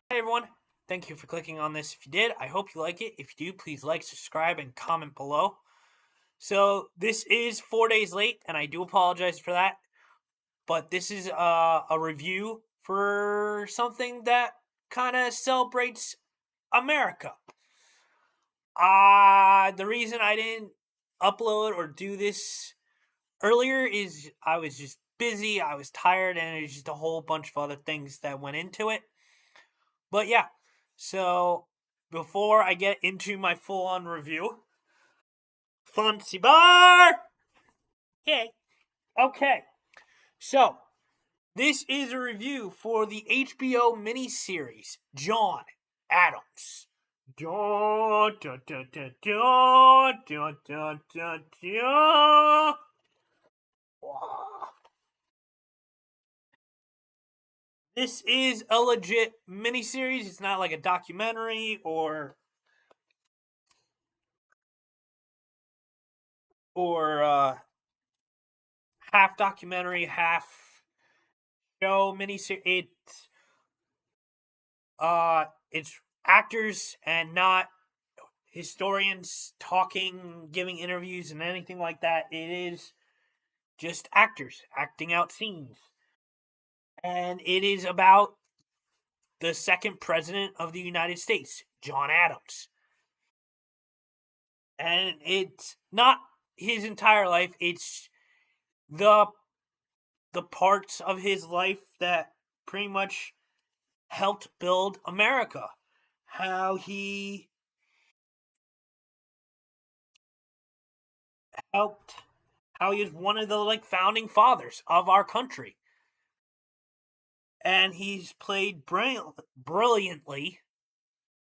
Hey everyone, thank you for clicking on this. If you did, I hope you like it. If you do, please like, subscribe, and comment below. So, this is 4 days late, and I do apologize for that. But this is a review for something that kind of celebrates America. The reason I didn't upload or do this earlier is I was just busy, I was tired, and there's just a whole bunch of other things that went into it. But yeah, so before I get into my full on review, Fancy Bar! Hey. Okay, so this is a review for the HBO miniseries John Adams. Dun, dun, dun, dun, dun, dun, dun, dun, dun. This is a legit miniseries. It's not like a documentary or half documentary, half show miniseries. It's actors and not historians talking, giving interviews, and anything like that. It is just actors acting out scenes, and it is about the second president of the United States, John Adams, and it's not his entire life. It's the the parts of his life that pretty much helped build America. How he helped how he is one of the founding fathers of our country. And he's played brilliantly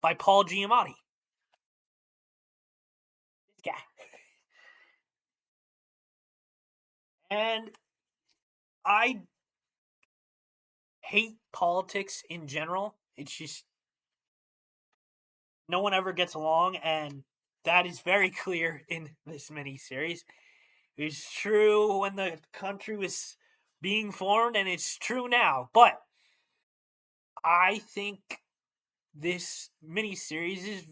by Paul Giamatti. Yeah. And I hate politics in general. It's just no one ever gets along, and that is very clear in this miniseries. It's true when the country was being formed, and it's true now. But I think this miniseries is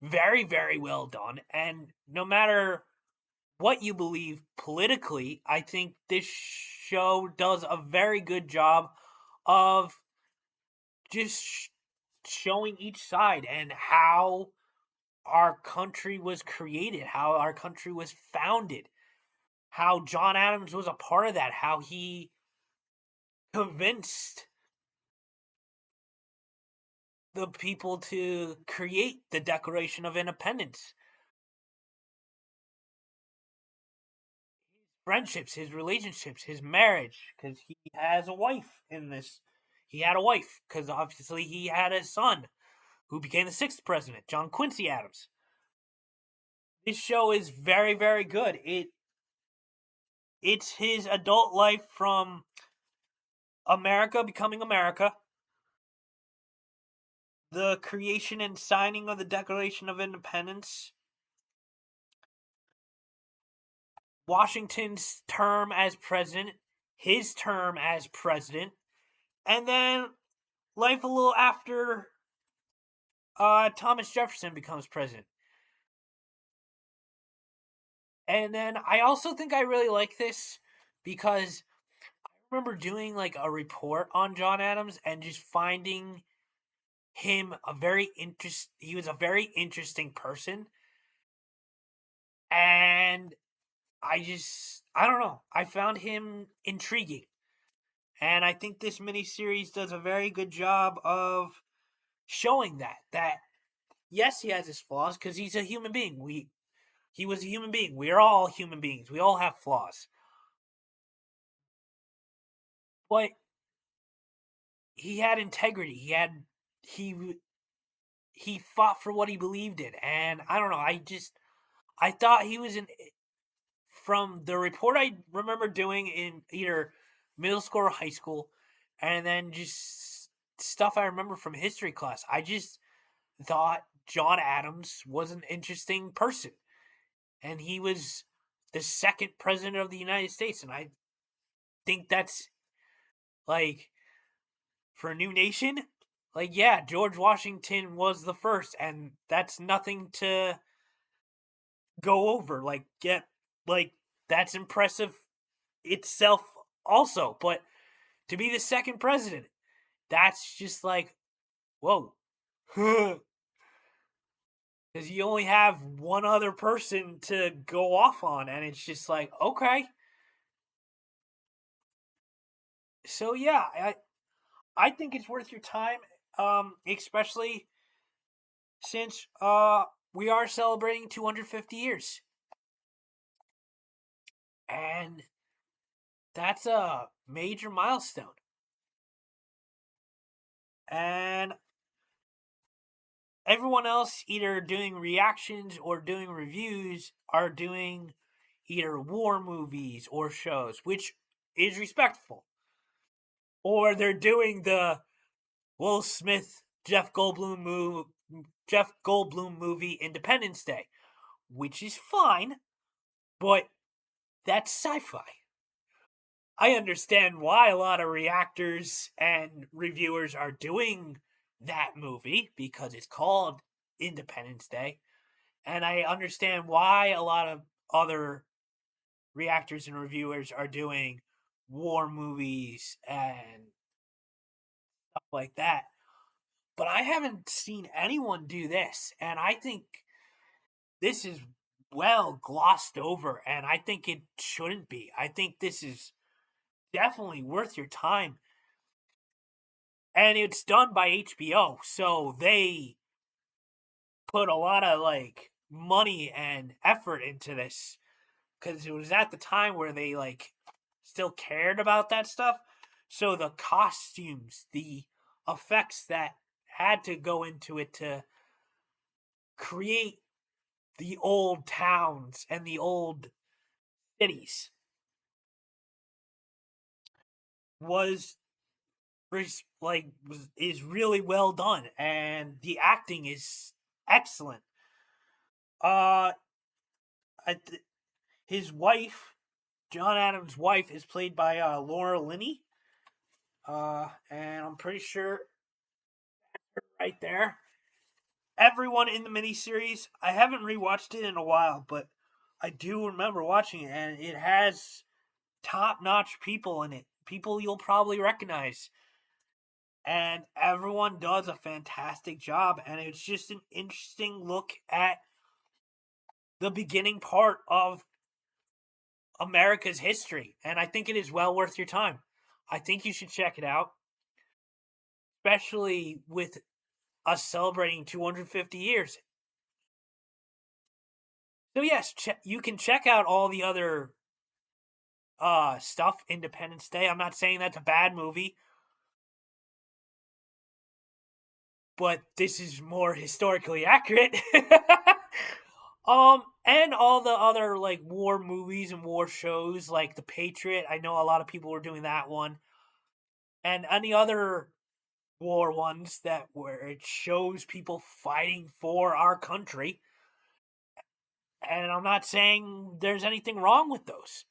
very, very well done, and no matter what you believe politically, I think this show does a very good job of just showing each side and how our country was created, how our country was founded, how John Adams was a part of that, how he convinced the people to create the Declaration of Independence. Friendships, his relationships, his marriage, because he has a wife in this. He had a wife because obviously he had a son who became the sixth president, John Quincy Adams. This show is very, very good. It's his adult life from America becoming America, the creation and signing of the Declaration of Independence, Washington's term as president, his term as president, and then life a little after Thomas Jefferson becomes president. And then I also think I really like this because I remember doing like a report on John Adams and just finding him he was a very interesting person. And I don't know, I found him intriguing. And I think this miniseries does a very good job of showing that yes, he has his flaws because he's a human being. He was a human being. We are all human beings. We all have flaws. But he had integrity. He he fought for what he believed in. And I don't know, I thought he was in from the report I remember doing in either middle school or high school, and then just stuff I remember from history class. I just thought John Adams was an interesting person. And he was the second president of the United States. And I think that's like for a new nation, Like, yeah, George Washington was the first, and that's nothing to go over. Like, that's impressive itself also. But to be the second president, that's just like, whoa. Because you only have one other person to go off on, and it's just like, okay. So yeah, I think it's worth your time, especially since we are celebrating 250 years, and that's a major milestone. And everyone else, either doing reactions or doing reviews, are doing either war movies or shows, which is respectful, or they're doing the Will Smith Jeff Goldblum movie Independence Day, which is fine, but that's sci-fi. I understand why a lot of reactors and reviewers are doing that movie because it's called Independence Day, and I understand why a lot of other reactors and reviewers are doing war movies and stuff like that. But I haven't seen anyone do this, and I think this is well glossed over, and I think it shouldn't be. I think this is definitely worth your time. And it's done by HBO, so they put a lot of like money and effort into this because it was at the time where they like still cared about that stuff. So the costumes, the effects that had to go into it to create the old towns and the old cities was is really well done, and the acting is excellent. Uh, his wife, John Adams' wife, is played by Laura Linney. And I'm pretty sure right there. Everyone in the miniseries, I haven't rewatched it in a while, but I do remember watching it, and it has top-notch people in it. People you'll probably recognize. And everyone does a fantastic job, and it's just an interesting look at the beginning part of America's history, and I think it is well worth your time. I think you should check it out, especially with us celebrating 250 years. So yes, you can check out all the other stuff. Independence Day. I'm not saying that's a bad movie, but this is more historically accurate. And all the other like war movies and war shows, like The Patriot. I know a lot of people were doing that one, and any other war ones that where it shows people fighting for our country. And I'm not saying there's anything wrong with those,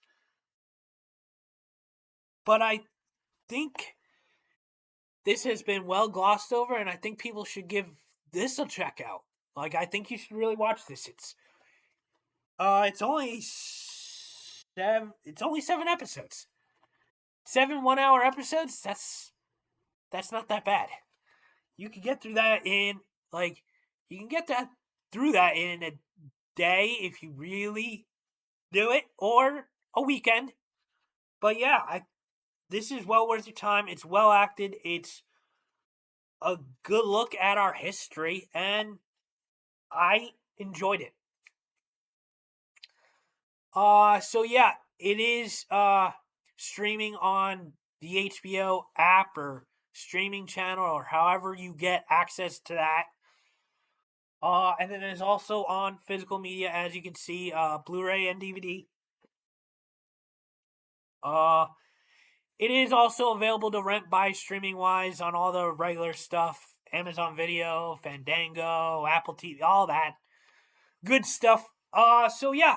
but I think this has been well glossed over, and I think people should give this a check out. Like, I think you should really watch this. It's only seven. It's only 7 episodes. 7 1-hour episodes. That's not that bad. You can get through that in like you can get that through that in a day if you really do it, or a weekend. But yeah, this is well worth your time. It's well acted. It's a good look at our history, and I enjoyed it. So yeah, it is streaming on the HBO app or streaming channel or however you get access to that. And then it's also on physical media, as you can see, Blu-ray and DVD. Uh, it is also available to rent by streaming wise on all the regular stuff: Amazon Video, Fandango, Apple TV, all that good stuff. So yeah,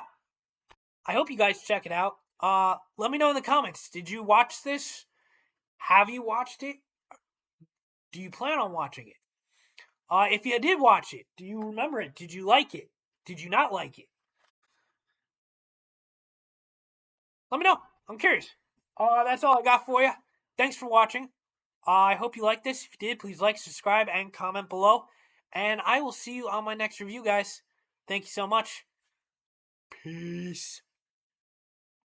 I hope you guys check it out. Let me know in the comments. Did you watch this? Have you watched it? Do you plan on watching it? If you did watch it, do you remember it? Did you like it? Did you not like it? Let me know. I'm curious. That's all I got for you. Thanks for watching. I hope you liked this. If you did, please like, subscribe, and comment below. And I will see you on my next review, guys. Thank you so much. Peace.